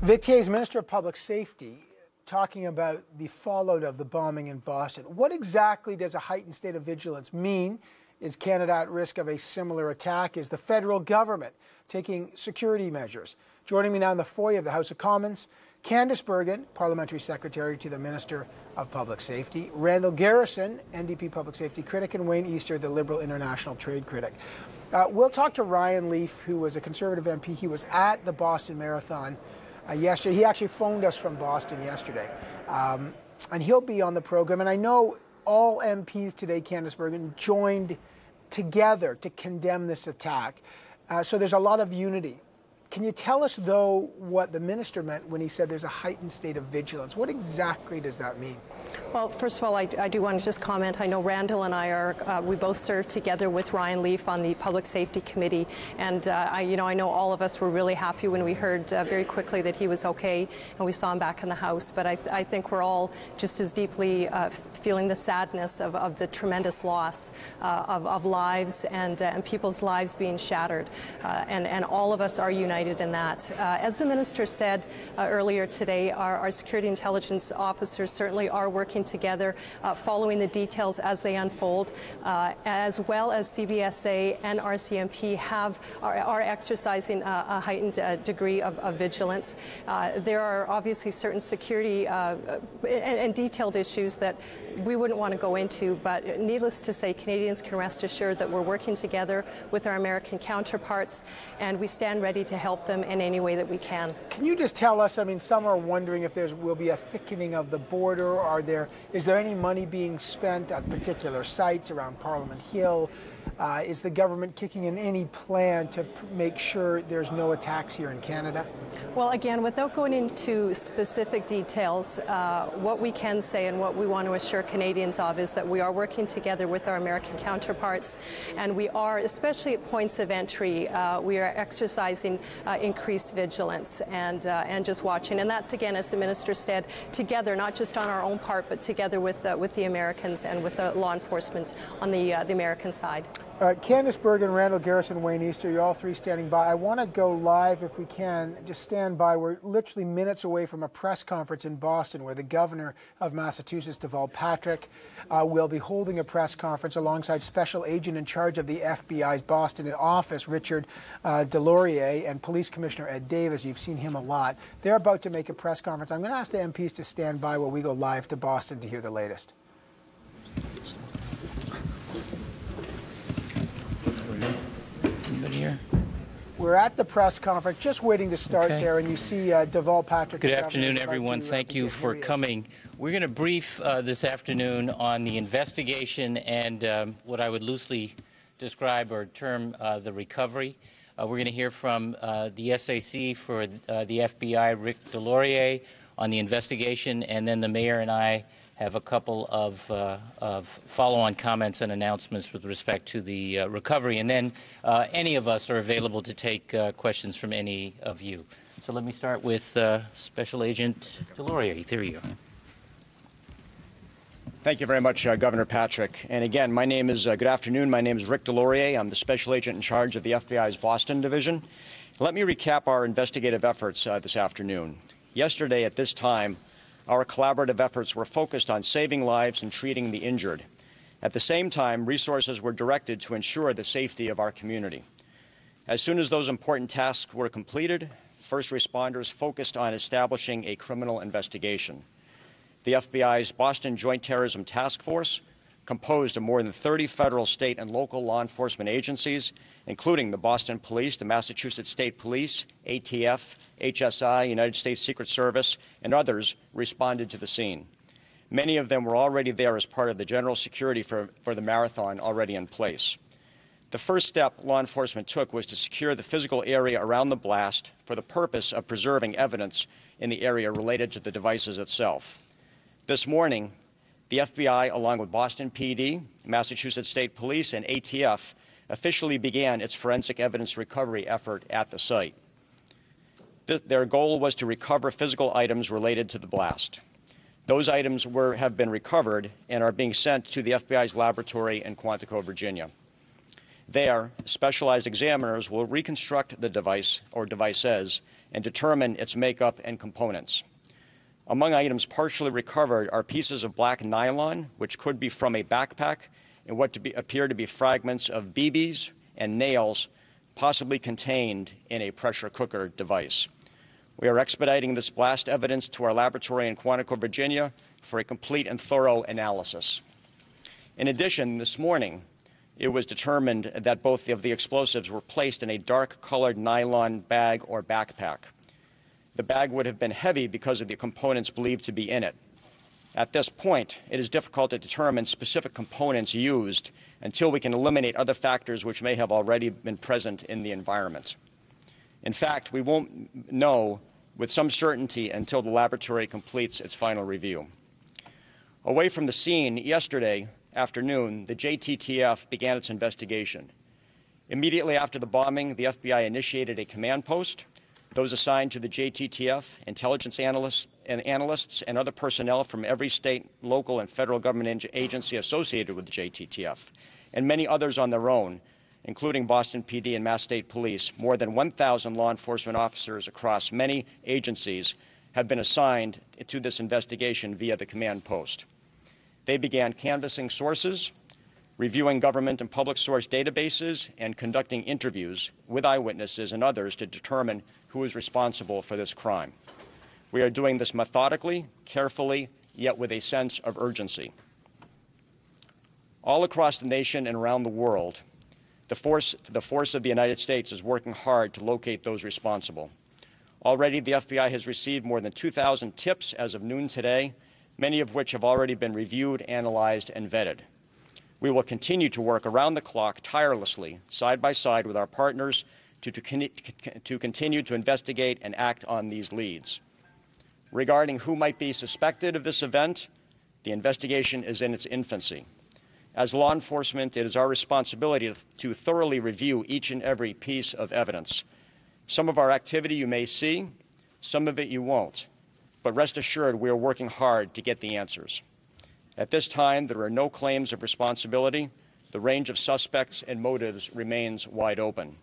Vic Tay's Minister of Public Safety talking about the fallout of the bombing in Boston. What exactly does a heightened state of vigilance mean? Is Canada at risk of a similar attack? Is the federal government taking security measures? Joining me now in the foyer of the House of Commons, Candice Bergen, Parliamentary Secretary to the Minister of Public Safety, Randall Garrison, NDP Public Safety critic, and Wayne Easter, the Liberal International Trade critic. We'll talk to Ryan Leaf, who was a Conservative MP. He was at the Boston Marathon yesterday. He actually phoned us from Boston yesterday, and he'll be on the program. And I know all MPs today, Candice Bergen, joined together to condemn this attack. So there's a lot of unity. Can you tell us, though, what the minister meant when he said there's a heightened state of vigilance? What exactly does that mean? Well, first of all, I do want to just comment. I know Randall and I we both served together with Ryan Leaf on the Public Safety Committee, and I know all of us were really happy when we heard very quickly that he was okay, and we saw him back in the House. But I think we're all just as deeply feeling the sadness of the tremendous loss of lives and people's lives being shattered, and all of us are united in that. As the minister said earlier today, our security intelligence officers certainly are working together, following the details as they unfold, as well as CBSA and RCMP are exercising a heightened degree of vigilance. There are obviously certain security and detailed issues that we wouldn't want to go into, but needless to say, Canadians can rest assured that we're working together with our American counterparts, and we stand ready to help them in any way that we can. Can you just tell us, I mean, some are wondering if there will be a thickening of the border. Is there any money being spent on particular sites around Parliament Hill? Is the government kicking in any plan to make sure there's no attacks here in Canada? Well, again, without going into specific details, what we can say and what we want to assure Canadians of is that we are working together with our American counterparts, and we are, especially at points of entry, we are exercising increased vigilance and just watching. And that's, again, as the minister said, together, not just on our own part, but together with the Americans and with the law enforcement on the American side. Candice Bergen, Randall Garrison, Wayne Easter, you're all three standing by. I want to go live if we can. Just stand by. We're literally minutes away from a press conference in Boston where the governor of Massachusetts, Deval Patrick, will be holding a press conference alongside Special Agent in charge of the FBI's Boston office, Richard Delorier, and Police Commissioner Ed Davis. You've seen him a lot. They're about to make a press conference. I'm going to ask the MPs to stand by while we go live to Boston to hear the latest. Here. We're at the press conference, just waiting to start there, and you see Deval Patrick. Good afternoon, everyone. Thank you for coming. We're going to brief this afternoon on the investigation and what I would loosely describe or term the recovery. We're going to hear from the SAC for the FBI, Rick Delorier, on the investigation, and then the mayor and I have a couple of follow-on comments and announcements with respect to the recovery. And then any of us are available to take questions from any of you. So let me start with Special Agent Delorier. There you go. Thank you very much, Governor Patrick. And again, good afternoon. My name is Rick Delorier. I'm the Special Agent in charge of the FBI's Boston Division. Let me recap our investigative efforts this afternoon. Yesterday at this time, our collaborative efforts were focused on saving lives and treating the injured. At the same time, resources were directed to ensure the safety of our community. As soon as those important tasks were completed, first responders focused on establishing a criminal investigation. The FBI's Boston Joint Terrorism Task Force, composed of more than 30 federal, state, and local law enforcement agencies, including the Boston Police, the Massachusetts State Police, ATF, HSI, United States Secret Service, and others, responded to the scene. Many of them were already there as part of the general security for the marathon already in place. The first step law enforcement took was to secure the physical area around the blast for the purpose of preserving evidence in the area related to the devices itself. This morning, the FBI, along with Boston PD, Massachusetts State Police, and ATF, officially began its forensic evidence recovery effort at the site. Their goal was to recover physical items related to the blast. Those items have been recovered and are being sent to the FBI's laboratory in Quantico, Virginia. There, specialized examiners will reconstruct the device or devices and determine its makeup and components. Among items partially recovered are pieces of black nylon, which could be from a backpack, and what appear to be fragments of BBs and nails, possibly contained in a pressure cooker device. We are expediting this blast evidence to our laboratory in Quantico, Virginia, for a complete and thorough analysis. In addition, this morning, it was determined that both of the explosives were placed in a dark-colored nylon bag or backpack. The bag would have been heavy because of the components believed to be in it. At this point, it is difficult to determine specific components used until we can eliminate other factors which may have already been present in the environment. In fact, we won't know with some certainty until the laboratory completes its final review. Away from the scene, yesterday afternoon, the JTTF began its investigation. Immediately after the bombing, the FBI initiated a command post. Those assigned to the JTTF, intelligence analysts and other personnel from every state, local, and federal government agency associated with the JTTF, and many others on their own, including Boston PD and Mass State Police. More than 1,000 law enforcement officers across many agencies have been assigned to this investigation via the command post. They began canvassing sources, reviewing government and public source databases, and conducting interviews with eyewitnesses and others to determine who is responsible for this crime. We are doing this methodically, carefully, yet with a sense of urgency. All across the nation and around the world, the force of the United States is working hard to locate those responsible. Already, the FBI has received more than 2,000 tips as of noon today, many of which have already been reviewed, analyzed, and vetted. We will continue to work around the clock tirelessly, side by side with our partners, to continue to investigate and act on these leads. Regarding who might be suspected of this event, the investigation is in its infancy. As law enforcement, it is our responsibility to thoroughly review each and every piece of evidence. Some of our activity you may see, some of it you won't. But rest assured, we are working hard to get the answers. At this time, there are no claims of responsibility. The range of suspects and motives remains wide open.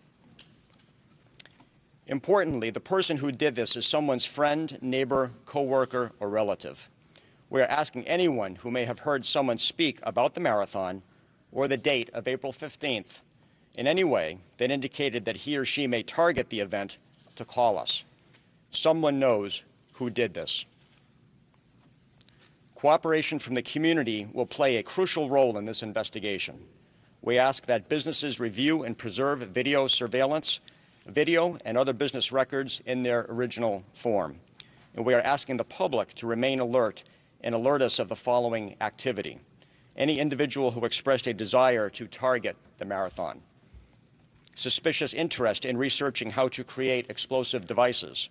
Importantly, the person who did this is someone's friend, neighbor, coworker, or relative. We are asking anyone who may have heard someone speak about the marathon or the date of April 15th in any way that indicated that he or she may target the event to call us. Someone knows who did this. Cooperation from the community will play a crucial role in this investigation. We ask that businesses review and preserve video surveillance, video and other business records in their original form. And we are asking the public to remain alert and alert us of the following activity. Any individual who expressed a desire to target the marathon. Suspicious interest in researching how to create explosive devices.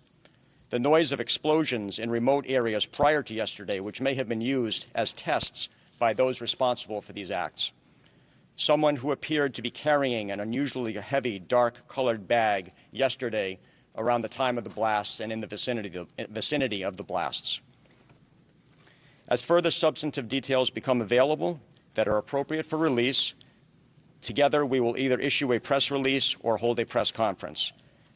The noise of explosions in remote areas prior to yesterday, which may have been used as tests by those responsible for these acts. Someone who appeared to be carrying an unusually heavy, dark-colored bag yesterday around the time of the blasts and in the vicinity of the blasts. As further substantive details become available that are appropriate for release, together we will either issue a press release or hold a press conference.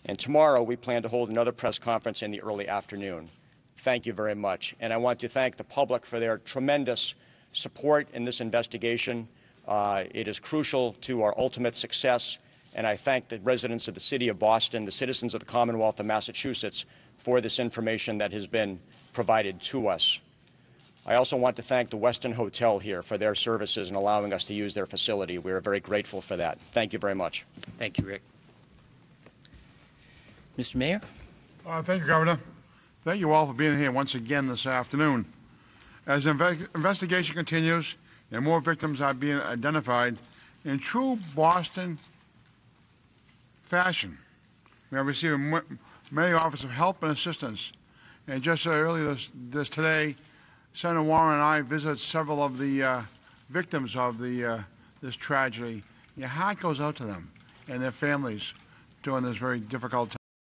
And tomorrow we plan to hold another press conference in the early afternoon. Thank you very much. And I want to thank the public for their tremendous support in this investigation. It is crucial to our ultimate success, and I thank the residents of the City of Boston, the citizens of the Commonwealth of Massachusetts, for this information that has been provided to us. I also want to thank the Westin Hotel here for their services in allowing us to use their facility. We are very grateful for that. Thank you very much. Thank you, Rick. Mr. Mayor? Thank you, Governor. Thank you all for being here once again this afternoon. As the investigation continues and more victims are being identified, in true Boston fashion, we are receiving many offers of help and assistance. And just earlier today, Senator Warren and I visited several of the victims of this tragedy. Your heart goes out to them and their families during this very difficult time.